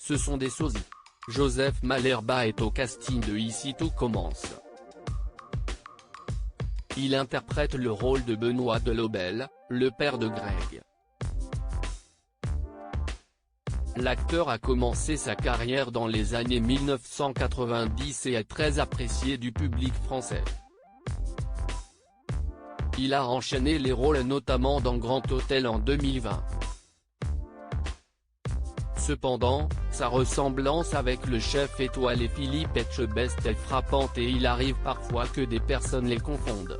ce sont des sosies. Joseph Malherbe est au casting de Ici tout commence. Il interprète le rôle de Benoît Delobel, le père de Greg. L'acteur a commencé sa carrière dans les années 1990 et est très apprécié du public français. Il a enchaîné les rôles notamment dans Grand Hôtel en 2020. Cependant, sa ressemblance avec le chef étoilé Philippe Etchebest est frappante et il arrive parfois que des personnes les confondent.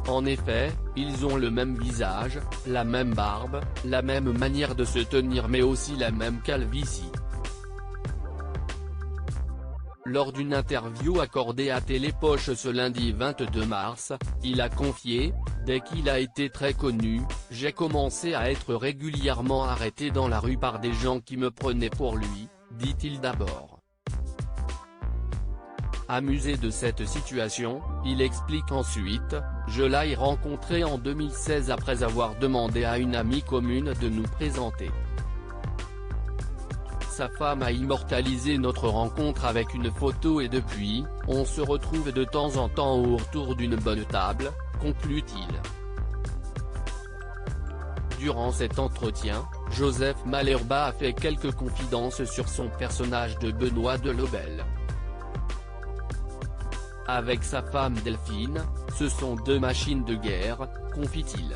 En effet, ils ont le même visage, la même barbe, la même manière de se tenir mais aussi la même calvitie. Lors d'une interview accordée à Télépoche ce lundi 22 mars, il a confié « Dès qu'il a été très connu, j'ai commencé à être régulièrement arrêté dans la rue par des gens qui me prenaient pour lui », dit-il d'abord. Amusé de cette situation, il explique ensuite « Je l'ai rencontré en 2016 après avoir demandé à une amie commune de nous présenter. Sa femme a immortalisé notre rencontre avec une photo et depuis, on se retrouve de temps en temps autour d'une bonne table », conclut-il. Durant cet entretien, Joseph Malherbe a fait quelques confidences sur son personnage de Benoît Delobel. Avec sa femme Delphine, ce sont deux machines de guerre, confie-t-il.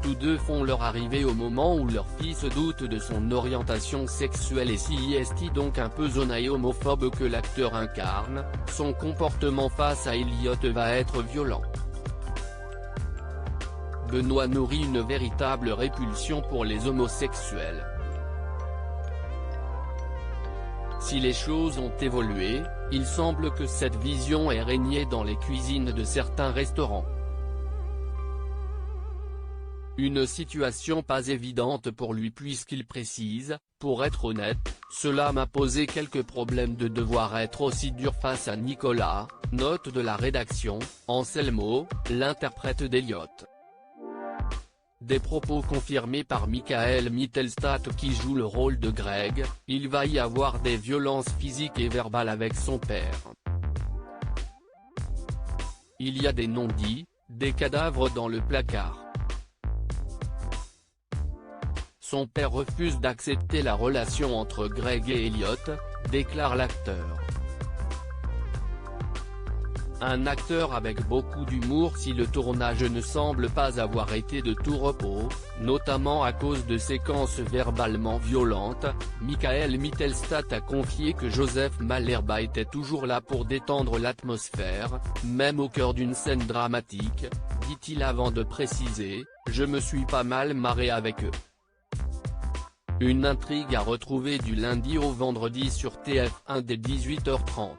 Tous deux font leur arrivée au moment où leur fils doute de son orientation sexuelle et s'y est donc un peu zonaï homophobe que l'acteur incarne, son comportement face à Elliot va être violent. Benoît nourrit une véritable répulsion pour les homosexuels. Si les choses ont évolué, il semble que cette vision ait régné dans les cuisines de certains restaurants. Une situation pas évidente pour lui puisqu'il précise « Pour être honnête, cela m'a posé quelques problèmes de devoir être aussi dur face à Nicolas », note de la rédaction, Anselmo, l'interprète d'Elliot. Des propos confirmés par Michael Mittelstadt qui joue le rôle de Greg, il va y avoir des violences physiques et verbales avec son père. Il y a des non-dits, des cadavres dans le placard. Son père refuse d'accepter la relation entre Greg et Elliot, déclare l'acteur. Un acteur avec beaucoup d'humour si le tournage ne semble pas avoir été de tout repos, notamment à cause de séquences verbalement violentes, Michael Mittelstadt a confié que Joseph Malherbe était toujours là pour détendre l'atmosphère, même au cœur d'une scène dramatique, dit-il avant de préciser « Je me suis pas mal marré avec eux ». Une intrigue à retrouver du lundi au vendredi sur TF1 dès 18h30.